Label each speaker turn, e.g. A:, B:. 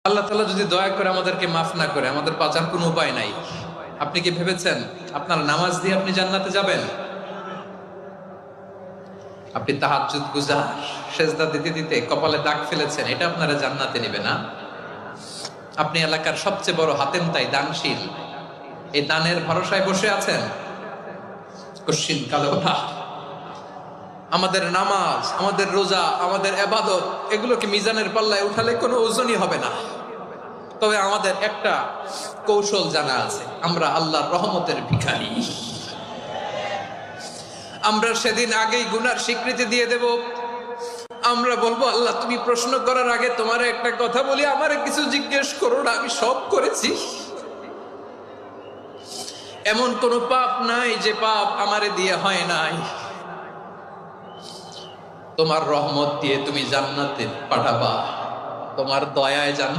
A: আল্লাহ তাআলা যদি দয়া করে আমাদেরকে মাফ না করে, আমাদের বাঁচার কোনো উপায় নাই। আপনি কি ভেবেছেন আপনার নামাজ দিয়ে আপনি জান্নাতে যাবেন? আপনি তাহাজ্জুদ গুজার, সেজদা দিতে দিতে কপালে দাগ ফেলেছেন, এটা আপনারা জান্নাতে নেবে না? আপনি এলাকার সবচেয়ে বড় হাতেম তাই দানশীল, এই দানের ভরসায় বসে আছেন, কশিন কালো না। আমাদের নামাজ, আমাদের রোজা, আমাদের ইবাদত, এগুলোকে মিজানের পাল্লায় উঠালে কোনো ওজনই হবে না। তবে আমাদের একটা কৌশল জানা আছে, আমরা আল্লাহর রহমতের ভিখারি। আমরা সেদিন আগেই গুনার স্বীকৃতি দিয়ে দেব। আমরা বলবো, আল্লাহ তুমি প্রশ্ন করার আগে তোমার একটা কথা বলি, আমারে কিছু জিজ্ঞেস করো না, আমি সব করেছি। এমন কোন পাপ নাই যে পাপ আমারে দিয়ে হয় নাই। তোমার রহমত দিয়ে তুমি জান্নাতে পাঠাবা, তোমার দয়ায় জান্নাত